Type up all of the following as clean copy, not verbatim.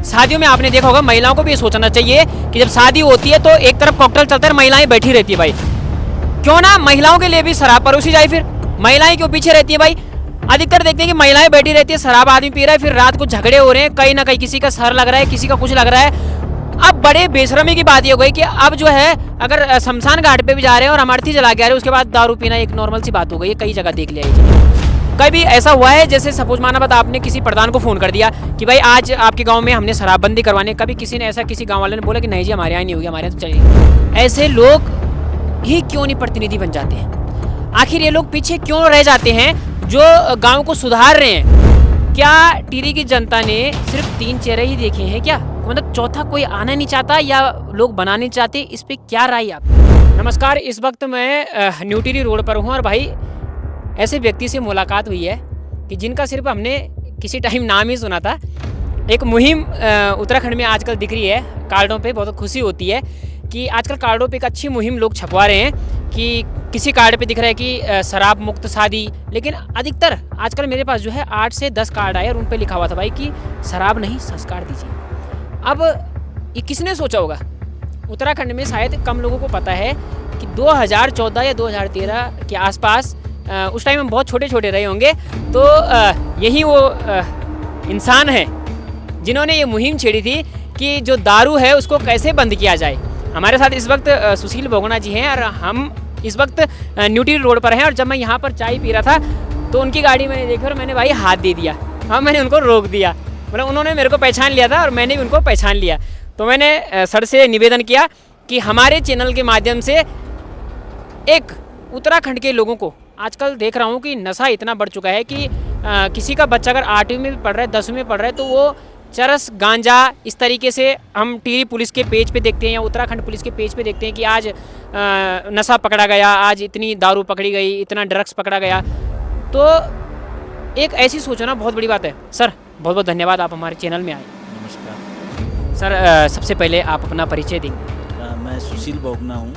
शादियों में आपने देखा होगा, महिलाओं को भी ये सोचना चाहिए कि जब शादी होती है तो एक तरफ कॉकटेल चलता है, महिलाएं बैठी रहती है भाई, क्यों ना महिलाओं के लिए भी शराब परोसी जाए। फिर महिलाएं क्यों पीछे रहती है भाई? अधिकतर देखते हैं कि महिलाएं बैठी रहती है, शराब आदमी पी रहा है, फिर रात को झगड़े हो रहे हैं, कहीं ना कहीं किसी का सर लग रहा है, किसी का कुछ लग रहा है। अब बड़े बेशर्मी की बात ये हो गई कि अब जो है अगर शमशान घाट पे भी जा रहे हैं और अमरती जला के आ रहे हैं, उसके बाद दारू पीना एक नॉर्मल सी बात हो गई है। कई जगह देख लिया ये चीज़। कभी ऐसा हुआ है जैसे सपोज माना बात, आपने किसी प्रधान को फ़ोन कर दिया कि भाई आज आपके गांव में हमने शराबबंदी करवानी है, कभी किसी ने ऐसा किसी गांव वाले ने बोला कि नहीं जी हमारे यहाँ नहीं होगी, हमारे यहाँ तो चलिए? ऐसे लोग ही क्यों नहीं प्रतिनिधि बन जाते हैं? आखिर ये लोग पीछे क्यों रह जाते हैं जो गांव को सुधार रहे हैं? क्या टिहरी की जनता ने सिर्फ 3 चेहरे ही देखे हैं क्या? मतलब चौथा कोई आना नहीं चाहता या लोग बनाना नहीं चाहते? इस पे क्या राय आप? नमस्कार, इस वक्त मैं न्यू टिहरी रोड पर हूँ और भाई ऐसे व्यक्ति से मुलाकात हुई है कि जिनका सिर्फ हमने किसी टाइम नाम ही सुना था। एक मुहिम उत्तराखंड में आजकल दिख रही है कार्डों पे, बहुत खुशी होती है कि आजकल कार्डों पे एक अच्छी मुहिम लोग छपवा रहे हैं कि किसी कार्ड पे दिख रहा है कि शराब मुक्त शादी, लेकिन अधिकतर आजकल मेरे पास जो है 8 से 10 कार्ड आए और उन पे लिखा हुआ था भाई कि शराब नहीं संस्कार दीजिए। अब ये किसने सोचा होगा? उत्तराखंड में शायद कम लोगों को पता है कि 2014 या 2013 के आसपास, उस टाइम हम बहुत छोटे छोटे रहे होंगे, तो यही वो इंसान है जिन्होंने ये मुहिम छेड़ी थी कि जो दारू है उसको कैसे बंद किया जाए। हमारे साथ इस वक्त सुशील बोगना जी हैं और हम इस वक्त न्यू टिहरी रोड पर हैं। और जब मैं यहाँ पर चाय पी रहा था तो उनकी गाड़ी मैंने देखी और मैंने भाई हाथ दे दिया। हाँ, मैंने उनको रोक दिया, मतलब उन्होंने मेरे को पहचान लिया था और मैंने भी उनको पहचान लिया। तो मैंने सर से निवेदन किया कि हमारे चैनल के माध्यम से एक उत्तराखंड के लोगों को, आजकल देख रहा हूँ कि नशा इतना बढ़ चुका है कि किसी का बच्चा अगर 8वीं में भी पढ़ रहा है, 10वीं में पढ़ रहा है, तो वो चरस गांजा इस तरीके से हम टिहरी पुलिस के पेज पे देखते हैं या उत्तराखंड पुलिस के पेज पे देखते हैं कि आज नशा पकड़ा गया, आज इतनी दारू पकड़ी गई, इतना ड्रग्स पकड़ा गया। तो एक ऐसी सोच होना बहुत बड़ी बात है। सर बहुत बहुत धन्यवाद, आप हमारे चैनल में आए। नमस्कार सर सबसे पहले आप अपना परिचय दें। मैं सुशील बोगना हूँ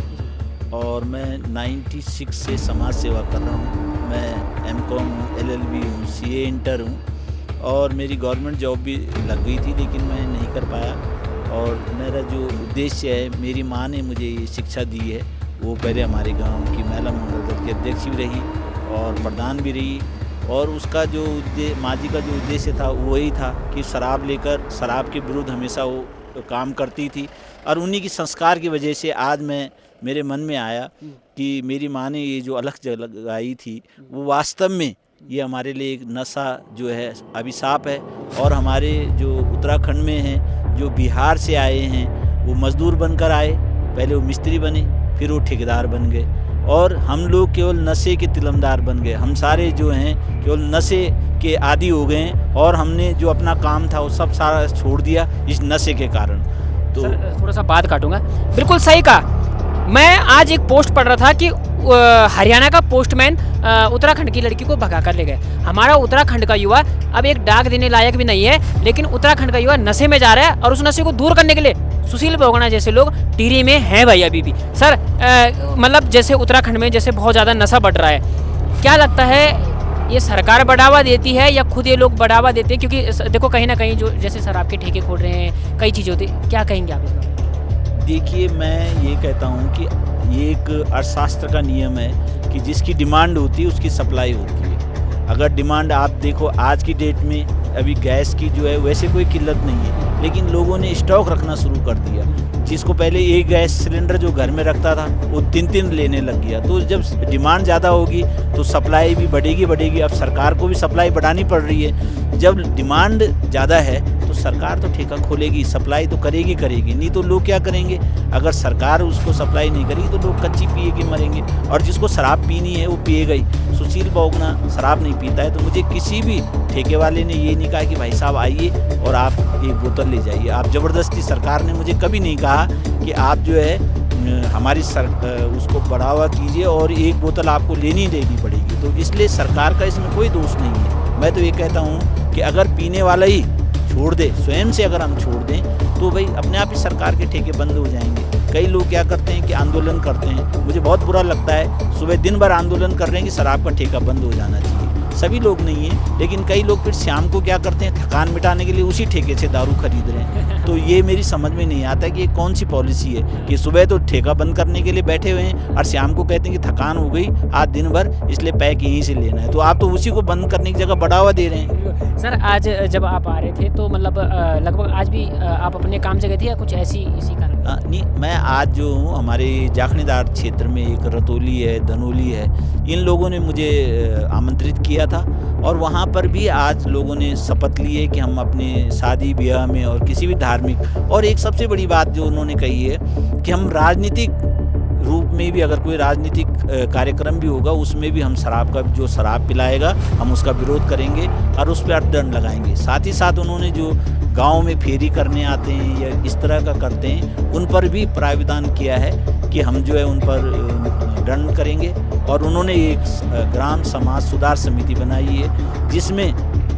और मैं 96 से समाज सेवा कर रहा हूँ। मैं MCOM LLB हूँ, CA इंटर हूँ और मेरी गवर्नमेंट जॉब भी लग गई थी लेकिन मैं नहीं कर पाया। और मेरा जो उद्देश्य है, मेरी माँ ने मुझे ये शिक्षा दी है, वो पहले हमारे गांव की महिला मंडल दल की अध्यक्ष भी रही और प्रधान भी रही। और उसका जो माँ जी का जो उद्देश्य था वही था कि शराब लेकर, शराब के विरुद्ध हमेशा वो काम करती थी। और उन्हीं की संस्कार की वजह से आज मेरे मन में आया कि मेरी माँ ने ये जो अलख जगाई थी वो वास्तव में ये हमारे लिए एक नशा जो है अभिशाप है। और हमारे जो उत्तराखंड में हैं, जो बिहार से आए हैं, वो मज़दूर बनकर आए, पहले वो मिस्त्री बने, फिर वो ठेकेदार बन गए और हम लोग केवल नशे के तिलमदार बन गए। हम सारे जो हैं केवल नशे के आदी हो गए हैं और हमने जो अपना काम था वो सब सारा छोड़ दिया इस नशे के कारण। तो सर थोड़ा सा बात काटूंगा, बिल्कुल सही कहा। मैं आज एक पोस्ट पढ़ रहा था कि हरियाणा का पोस्टमैन उत्तराखंड की लड़की को भगा कर ले गए। हमारा उत्तराखंड का युवा अब एक डाक देने लायक भी नहीं है, लेकिन उत्तराखंड का युवा नशे में जा रहा है और उस नशे को दूर करने के लिए सुशील बोगना जैसे लोग टिहरी में हैं भाई अभी भी। सर मतलब जैसे उत्तराखंड में जैसे बहुत ज़्यादा नशा बढ़ रहा है, क्या लगता है ये सरकार बढ़ावा देती है या खुद ये लोग बढ़ावा देते हैं? क्योंकि देखो कहीं ना कहीं जो जैसे शराब के ठेके खोल रहे हैं, कई चीज़ें होती हैं, क्या कहेंगे आप इस बारे में? देखिए, मैं ये कहता हूँ कि ये एक अर्थशास्त्र का नियम है कि जिसकी डिमांड होती है उसकी सप्लाई होती है। अगर डिमांड आप देखो, आज की डेट में अभी गैस की जो है वैसे कोई किल्लत नहीं है, लेकिन लोगों ने स्टॉक रखना शुरू कर दिया। जिसको पहले एक गैस सिलेंडर जो घर में रखता था वो 3-3 लेने लग गया। तो जब डिमांड ज़्यादा होगी तो सप्लाई भी बढ़ेगी। अब सरकार को भी सप्लाई बढ़ानी पड़ रही है। जब डिमांड ज़्यादा है तो सरकार तो ठेका खोलेगी, सप्लाई तो करेगी, नहीं तो लोग क्या करेंगे? अगर सरकार उसको सप्लाई नहीं करेगी तो लोग कच्ची पिए के मरेंगे और जिसको शराब पीनी है वो पिएगा ही। सुशील बोगना शराब नहीं पीता है, तो मुझे किसी भी ठेके वाले ने ये नहीं कहा कि भाई साहब आइए और आप एक बोतल ले जाइए। आप ज़बरदस्ती, सरकार ने मुझे कभी नहीं कहा कि आप जो है हमारी उसको बढ़ावा कीजिए और एक बोतल आपको लेनी पड़ेगी। तो इसलिए सरकार का इसमें कोई दोष नहीं है। मैं तो ये कहता हूँ कि अगर पीने वाला ही छोड़ दे, स्वयं से अगर हम छोड़ दें तो भाई अपने आप ही सरकार के ठेके बंद हो जाएंगे। कई लोग क्या करते हैं कि आंदोलन करते हैं, मुझे बहुत बुरा लगता है, सुबह दिन भर आंदोलन कर रहे हैं कि शराब का ठेका बंद हो जाना चाहिए। सभी लोग नहीं है, लेकिन कई लोग फिर शाम को क्या करते हैं, थकान मिटाने के लिए उसी ठेके से दारू खरीद रहे हैं। तो ये मेरी समझ में नहीं आता कि ये कौन सी पॉलिसी है कि सुबह तो ठेका बंद करने के लिए बैठे हुए हैं और शाम को कहते हैं कि थकान हो गई आज दिन भर, इसलिए पैक यहीं से लेना है। तो आप तो उसी को बंद करने की जगह बढ़ावा दे रहे हैं। सर आज जब आप आ रहे थे तो मतलब लगभग आज भी आप अपने काम से गए थे या कुछ ऐसी इसी कारण? नहीं, मैं आज जो हूँ हमारे जाखनीदार क्षेत्र में एक रतौली है, धनौली है, इन लोगों ने मुझे आमंत्रित किया था और वहाँ पर भी आज लोगों ने शपथ ली है कि हम अपने शादी ब्याह में और किसी भी धार्मिक, और एक सबसे बड़ी बात जो उन्होंने कही है कि हम राजनीतिक रूप में भी अगर कोई राजनीतिक कार्यक्रम भी होगा उसमें भी हम शराब का, जो शराब पिलाएगा हम उसका विरोध करेंगे और उस पर अर्थदंड लगाएंगे। साथ ही साथ उन्होंने जो गांव में फेरी करने आते हैं या इस तरह का करते हैं उन पर भी प्रावधान किया है कि हम जो है उन पर दंड करेंगे। और उन्होंने एक ग्राम समाज सुधार समिति बनाई है जिसमें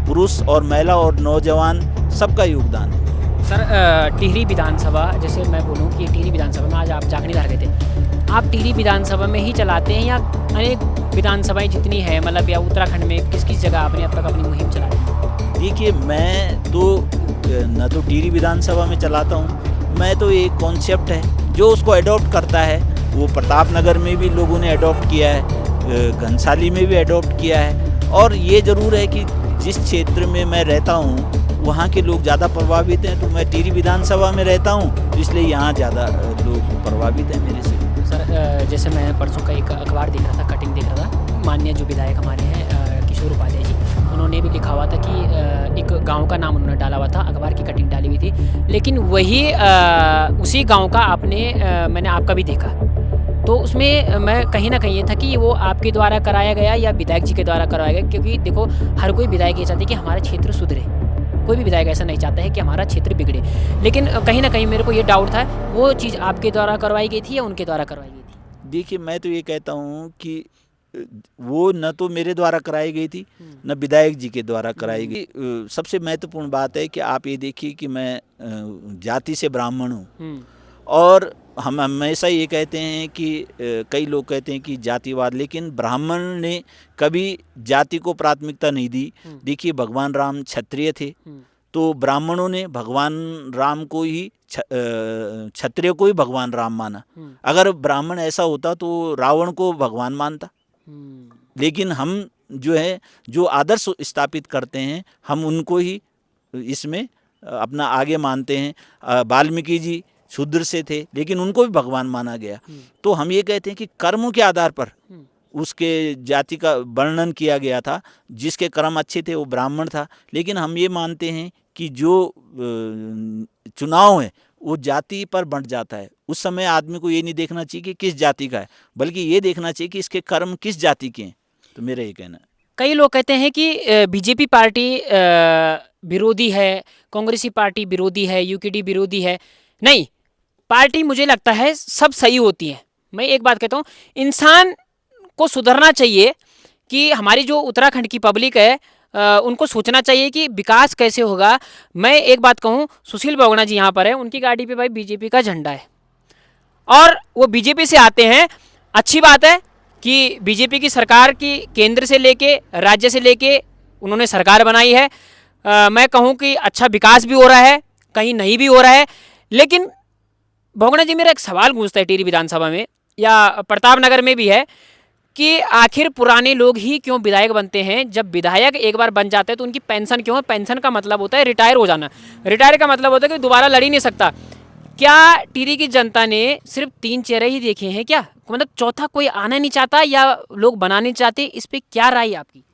पुरुष और महिला और नौजवान सबका योगदान है। सर टिहरी विधानसभा, जैसे मैं बोलूँ कि टिहरी विधानसभा में आज आप जाखनीदार गए थे, आप टिहरी विधानसभा में ही चलाते हैं या अनेक विधानसभाएं जितनी है मतलब या उत्तराखंड में किस किस जगह आपने अब तक अपनी मुहिम चलाई है? देखिए, मैं तो न तो टिहरी विधानसभा में चलाता हूँ, मैं तो एक कॉन्सेप्ट है जो उसको अडॉप्ट करता है, वो प्रतापनगर में भी लोगों ने अडॉप्ट किया है, घनसाली में भी अडॉप्ट किया है। और ये ज़रूर है कि जिस क्षेत्र में मैं रहता हूँ वहाँ के लोग ज़्यादा प्रभावित हैं, तो मैं टिहरी विधानसभा में रहता हूँ तो इसलिए यहाँ ज़्यादा लोग प्रभावित हैं मेरे से। सर जैसे मैं परसों का एक अखबार देख रहा था, कटिंग देख रहा था, माननीय जो विधायक हमारे हैं किशोर उपाध्याय जी, उन्होंने भी लिखा हुआ था कि एक गांव का नाम उन्होंने डाला हुआ था, अखबार की कटिंग डाली हुई थी, लेकिन वही उसी गांव का मैंने आपका भी देखा, तो उसमें मैं कहीं ना कहीं ये था कि वो आपके द्वारा कराया गया या विधायक जी के द्वारा कराया गया, क्योंकि देखो हर कोई विधायक ये चाहते हैं कि हमारा क्षेत्र सुधरे, कोई भी विधायक ऐसा नहीं चाहता है कि हमारा क्षेत्र बिगड़े, लेकिन कहीं ना कहीं मेरे को ये डाउट था वो चीज़ आपके द्वारा करवाई गई थी या उनके द्वारा करवाई गई थी? देखिए, मैं तो ये कहता हूँ कि वो न तो मेरे द्वारा कराई गई थी न विधायक जी के द्वारा कराई गई। सबसे महत्वपूर्ण बात है कि आप ये देखिए कि मैं जाति से ब्राह्मण हूँ और हम हमेशा ये कहते हैं कि कई लोग कहते हैं कि जातिवाद, लेकिन ब्राह्मण ने कभी जाति को प्राथमिकता नहीं दी। देखिए, भगवान राम क्षत्रिय थे तो ब्राह्मणों ने भगवान राम को ही, क्षत्रिय को ही भगवान राम माना। अगर ब्राह्मण ऐसा होता तो रावण को भगवान मानता। लेकिन हम जो है जो आदर्श स्थापित करते हैं हम उनको ही इसमें अपना आगे मानते हैं। वाल्मीकि जी शूद्र से थे लेकिन उनको भी भगवान माना गया। तो हम ये कहते हैं कि कर्मों के आधार पर उसके जाति का वर्णन किया गया था, जिसके कर्म अच्छे थे वो ब्राह्मण था। लेकिन हम ये मानते हैं कि जो चुनाव है वो जाति पर बंट जाता है। उस समय आदमी को ये नहीं देखना चाहिए कि किस जाति का है, बल्कि ये देखना चाहिए कि इसके कर्म किस जाति के हैं। तो मेरा ये कहना है। कई लोग कहते हैं कि बीजेपी पार्टी विरोधी है, कांग्रेसी पार्टी विरोधी है, यूकेडी विरोधी है। नहीं, पार्टी मुझे लगता है सब सही होती है। मैं एक बात कहता हूँ, इंसान को सुधरना चाहिए कि हमारी जो उत्तराखंड की पब्लिक है उनको सोचना चाहिए कि विकास कैसे होगा। मैं एक बात कहूँ, सुशील बहुगुणा जी यहाँ पर है, उनकी गाड़ी पे भाई बीजेपी का झंडा है और वो बीजेपी से आते हैं। अच्छी बात है कि बीजेपी की सरकार की केंद्र से लेके राज्य से लेके उन्होंने सरकार बनाई है। मैं कहूँ कि अच्छा विकास भी हो रहा है, कहीं नहीं भी हो रहा है। लेकिन बहुगुणा जी, मेरा एक सवाल गूंजता है टिहरी विधानसभा में या प्रतापनगर में भी है कि आखिर पुराने लोग ही क्यों विधायक बनते हैं? जब विधायक एक बार बन जाते हैं तो उनकी पेंशन क्यों है? पेंशन का मतलब होता है रिटायर हो जाना, रिटायर का मतलब होता है कि दोबारा लड़ ही नहीं सकता। क्या टिहरी की जनता ने सिर्फ 3 चेहरे ही देखे हैं क्या? मतलब चौथा कोई आना नहीं चाहता या लोग बनाने चाहते? इस पर क्या राय है आपकी?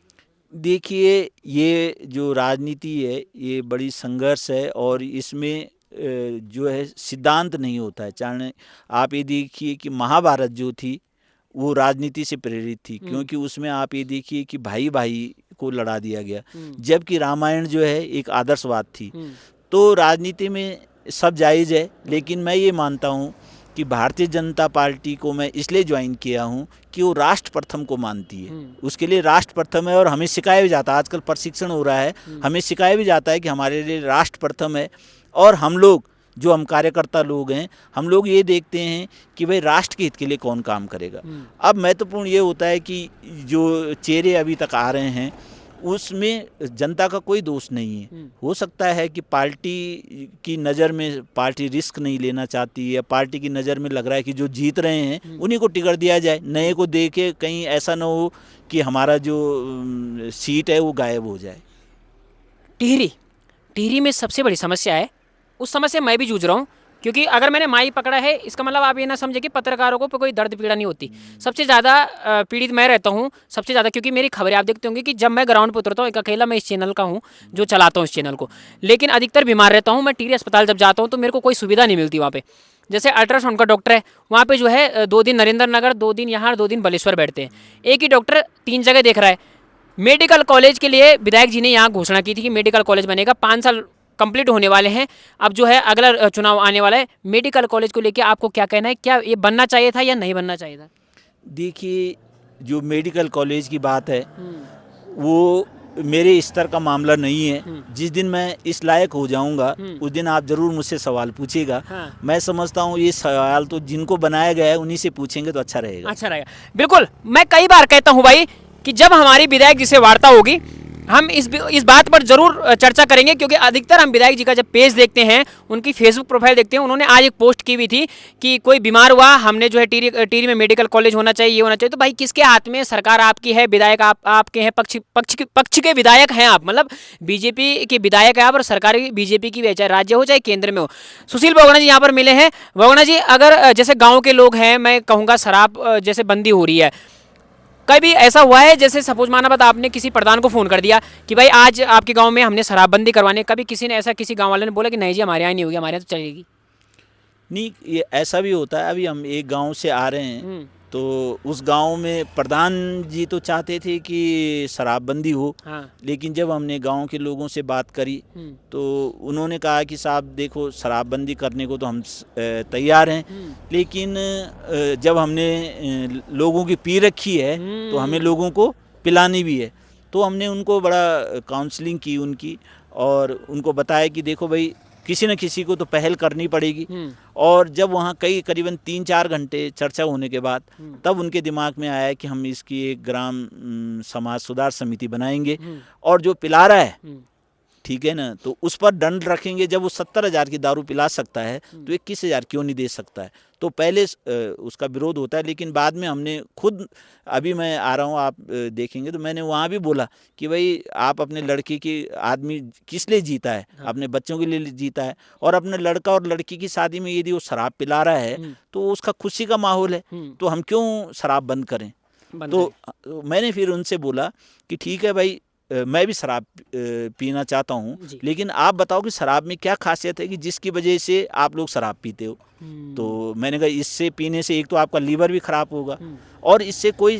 देखिए, ये जो राजनीति है ये बड़ी संघर्ष है और इसमें जो है सिद्धांत नहीं होता है। चाहे आप ये देखिए कि महाभारत जो थी वो राजनीति से प्रेरित थी, क्योंकि उसमें आप ये देखिए कि भाई भाई को लड़ा दिया गया, जबकि रामायण जो है एक आदर्शवाद थी। तो राजनीति में सब जायज़ है, लेकिन मैं ये मानता हूँ कि भारतीय जनता पार्टी को मैं इसलिए ज्वाइन किया हूँ कि वो राष्ट्र प्रथम को मानती है। उसके लिए राष्ट्र प्रथम है और हमें सिखाया भी जाता है, आजकल प्रशिक्षण हो रहा है, हमें सिखाया भी जाता है कि हमारे लिए राष्ट्र प्रथम है और हम लोग जो हम कार्यकर्ता लोग हैं, हम लोग ये देखते हैं कि भाई राष्ट्र के हित के लिए कौन काम करेगा। अब महत्वपूर्ण ये होता है कि जो चेहरे अभी तक आ रहे हैं उसमें जनता का कोई दोष नहीं है। हो सकता है कि पार्टी की नज़र में पार्टी रिस्क नहीं लेना चाहती है, पार्टी की नज़र में लग रहा है कि जो जीत रहे हैं उन्हीं को टिकट दिया जाए, नए को दे के कहीं ऐसा ना हो कि हमारा जो सीट है वो गायब हो जाए। टिहरी में सबसे बड़ी समस्या है, उस समस्या से मैं भी जूझ रहा हूँ, क्योंकि अगर मैंने माई पकड़ा है इसका मतलब आप ये ना समझे कि पत्रकारों को कोई दर्द पीड़ा नहीं होती। सबसे ज़्यादा पीड़ित मैं रहता हूँ, सबसे ज़्यादा, क्योंकि मेरी खबरें आप देखते होंगे कि जब मैं ग्राउंड पर उतरता हूँ, एक अकेला मैं इस चैनल का हूँ जो चलाता हूँ इस चैनल को, लेकिन अधिकतर बीमार रहता हूँ। मैं टिहरी अस्पताल जब जाता हूँ तो मेरे को कोई सुविधा नहीं मिलती वहाँ पे। जैसे अल्ट्रासाउंड का डॉक्टर है वहाँ पे जो है 2 दिन नरेंद्र नगर, 2 दिन यहाँ, 2 दिन बालेश्वर बैठते हैं। एक ही डॉक्टर 3 जगह देख रहा है। मेडिकल कॉलेज के लिए विधायक जी ने यहाँ घोषणा की थी कि मेडिकल कॉलेज बनेगा, 5 साल कंप्लीट होने वाले हैं, अब जो है अगला चुनाव आने वाला है। मेडिकल कॉलेज को लेकर आपको क्या कहना है, क्या ये बनना चाहिए था या नहीं बनना चाहिए था? देखिए, जो मेडिकल कॉलेज की बात है वो मेरे स्तर का मामला नहीं है। जिस दिन मैं इस लायक हो जाऊंगा उस दिन आप जरूर मुझसे सवाल पूछिएगा। मैं समझता हूँ ये सवाल तो जिनको बनाया गया है उन्हीं से पूछेंगे तो अच्छा रहेगा। अच्छा रहेगा, बिल्कुल। मैं कई बार कहता हूँ भाई कि जब हमारी विधायक जी से वार्ता होगी हम इस बात पर जरूर चर्चा करेंगे, क्योंकि अधिकतर हम विधायक जी का जब पेज देखते हैं, उनकी फेसबुक प्रोफाइल देखते हैं, उन्होंने आज एक पोस्ट की हुई थी कि कोई बीमार हुआ, हमने जो है टिहरी में मेडिकल कॉलेज होना चाहिए, ये होना चाहिए। तो भाई किसके हाथ में? सरकार आपकी है, विधायक आपके हैं, पक्ष के विधायक हैं आप, मतलब बीजेपी के विधायक है आप, और सरकार बीजेपी की, चाहे राज्य हो चाहे केंद्र में हो। सुशील बोगना जी यहाँ पर मिले हैं। बोगना जी, अगर जैसे गाँव के लोग हैं, मैं कहूँगा शराब जैसे बंदी हो रही है, कभी ऐसा हुआ है जैसे सपोज माना बात आपने किसी प्रधान को फ़ोन कर दिया कि भाई आज आपके गांव में हमने शराबबंदी करवानी है, कभी किसी ने ऐसा, किसी गांव वाले ने बोला कि नहीं जी हमारे यहाँ नहीं होगी, हमारे यहाँ तो चलेगी? नहीं, ये ऐसा भी होता है। अभी हम एक गांव से आ रहे हैं तो उस गांव में प्रधान जी तो चाहते थे कि शराबबंदी हो। लेकिन जब हमने गांव के लोगों से बात करी तो उन्होंने कहा कि साहब देखो, शराबबंदी करने को तो हम तैयार हैं, लेकिन जब हमने लोगों की पी रखी है तो हमें लोगों को पिलानी भी है। तो हमने उनको बड़ा काउंसलिंग की उनकी, और उनको बताया कि देखो भाई, किसी न किसी को तो पहल करनी पड़ेगी। और जब वहाँ करीबन 3-4 घंटे चर्चा होने के बाद तब उनके दिमाग में आया कि हम इसकी एक ग्राम समाज सुधार समिति बनाएंगे, और जो पिला रहा है, ठीक है ना, तो उस पर दंड रखेंगे। जब वो 70,000 की दारू पिला सकता है तो 21,000 क्यों नहीं दे सकता है? तो पहले उसका विरोध होता है, लेकिन बाद में हमने खुद, अभी मैं आ रहा हूँ, आप देखेंगे तो मैंने वहाँ भी बोला कि भाई आप अपने लड़के की, आदमी किस लिए जीता है? अपने बच्चों के लिए जीता है, और अपने लड़का और लड़की की शादी में यदि वो शराब पिला रहा है तो उसका खुशी का माहौल है, तो हम क्यों शराब बंद करें? तो मैंने फिर उनसे बोला कि ठीक है भाई, मैं भी शराब पीना चाहता हूँ, लेकिन आप बताओ कि शराब में क्या खासियत है कि जिसकी वजह से आप लोग शराब पीते हो? तो मैंने कहा इससे पीने से एक तो आपका लीवर भी खराब होगा, और इससे कोई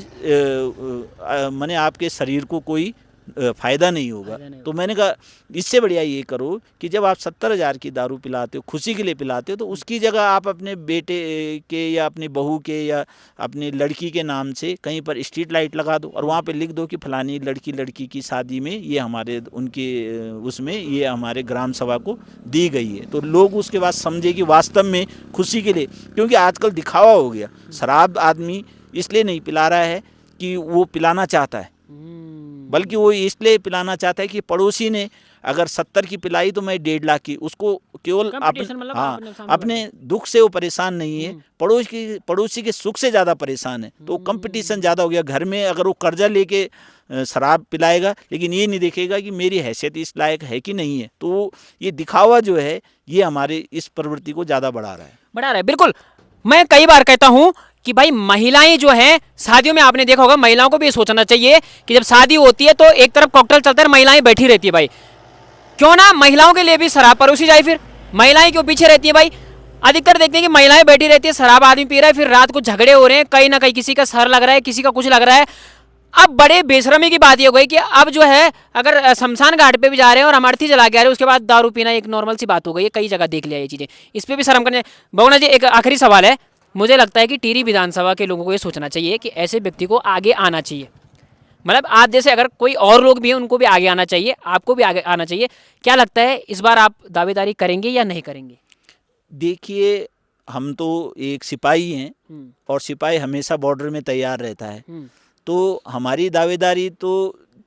माने आपके शरीर को कोई फ़ायदा नहीं होगा। तो मैंने कहा इससे बढ़िया ये करो कि जब आप 70,000 की दारू पिलाते हो, खुशी के लिए पिलाते हो, तो उसकी जगह आप अपने बेटे के या अपनी बहू के या अपनी लड़की के नाम से कहीं पर स्ट्रीट लाइट लगा दो, और वहाँ पे लिख दो कि फलानी लड़की की शादी में ये हमारे, उनके उसमें ये हमारे ग्राम सभा को दी गई है। तो लोग उसके बाद समझे कि वास्तव में खुशी के लिए, क्योंकि आजकल दिखावा हो गया। शराब आदमी इसलिए नहीं पिला रहा है कि वो पिलाना चाहता है, बल्कि वो इसलिए पिलाना चाहता है कि पड़ोसी ने अगर 70 की पिलाई तो मैं 1.5 लाख की, उसको केवल अपने दुख से वो परेशान नहीं है, पड़ोसी के सुख से ज़्यादा परेशान है। तो कंपटीशन ज़्यादा हो गया। घर में अगर वो कर्जा लेके शराब पिलाएगा, लेकिन ये नहीं देखेगा कि मेरी हैसियत इस लायक है कि नहीं है। तो ये दिखावा जो है ये हमारे इस प्रवृत्ति को ज़्यादा बढ़ा रहा है। बिल्कुल। मैं कई बार कहता हूँ कि भाई महिलाएं जो हैं शादियों में, आपने देखा होगा, महिलाओं को भी ये सोचना चाहिए कि जब शादी होती है तो एक तरफ कॉकटेल चलता है, महिलाएं बैठी रहती है। भाई क्यों ना महिलाओं के लिए भी शराब परोसी जाए? फिर महिलाएं क्यों पीछे रहती है? भाई अधिकतर देखते हैं कि महिलाएं बैठी रहती है, शराब आदमी पी रहा है, फिर रात को झगड़े हो रहे हैं, कहीं ना कहीं किसी का सर लग रहा है, किसी का कुछ लग रहा है। अब बड़े बेशर्मी की बात ये हो गई कि अब जो है अगर शमशान घाट पे भी जा रहे हैं और अमरती जला के आ रहे हैं, उसके बाद दारू पीना एक नॉर्मल सी बात हो गई है। कई जगह देख लिया ये चीज़ें, इस पर भी शर्म करने। बोगना जी, एक आखिरी सवाल है। मुझे लगता है कि टिहरी विधानसभा के लोगों को ये सोचना चाहिए कि ऐसे व्यक्ति को आगे आना चाहिए, मतलब आप जैसे अगर कोई और लोग भी हैं उनको भी आगे आना चाहिए, आपको भी आगे आना चाहिए। क्या लगता है इस बार आप दावेदारी करेंगे या नहीं करेंगे? देखिए, हम तो एक सिपाही हैं और सिपाही हमेशा बॉर्डर में तैयार रहता है। तो हमारी दावेदारी तो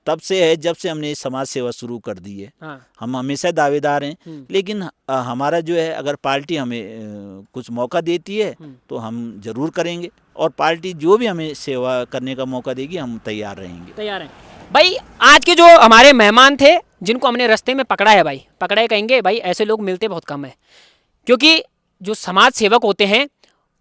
तब से है जब से हमने समाज सेवा शुरू कर दी है। हाँ। हम हमेशा दावेदार हैं, लेकिन हमारा जो है, अगर पार्टी हमें कुछ मौका देती है तो हम जरूर करेंगे, और पार्टी जो भी हमें सेवा करने का मौका देगी हम तैयार रहेंगे। तैयार हैं भाई। आज के जो हमारे मेहमान थे, जिनको हमने रास्ते में पकड़ा है भाई, पकड़ा है कहेंगे भाई, ऐसे लोग मिलते बहुत कम है, क्योंकि जो समाज सेवक होते हैं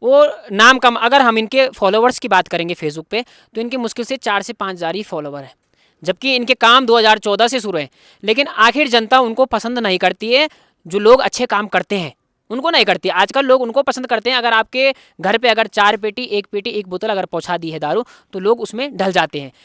वो नाम कम। अगर हम इनके फॉलोवर्स की बात करेंगे फेसबुक पे, तो इनके मुश्किल से 4 से 5 हज़ार ही फॉलोवर हैं, जबकि इनके काम 2014 से शुरू हैं। लेकिन आखिर जनता उनको पसंद नहीं करती है, जो लोग अच्छे काम करते हैं उनको नहीं करती। आजकल लोग उनको पसंद करते हैं। अगर आपके घर पे अगर 4 पेटी 1 पेटी 1 बोतल अगर पहुंचा दी है दारू, तो लोग उसमें ढल जाते हैं।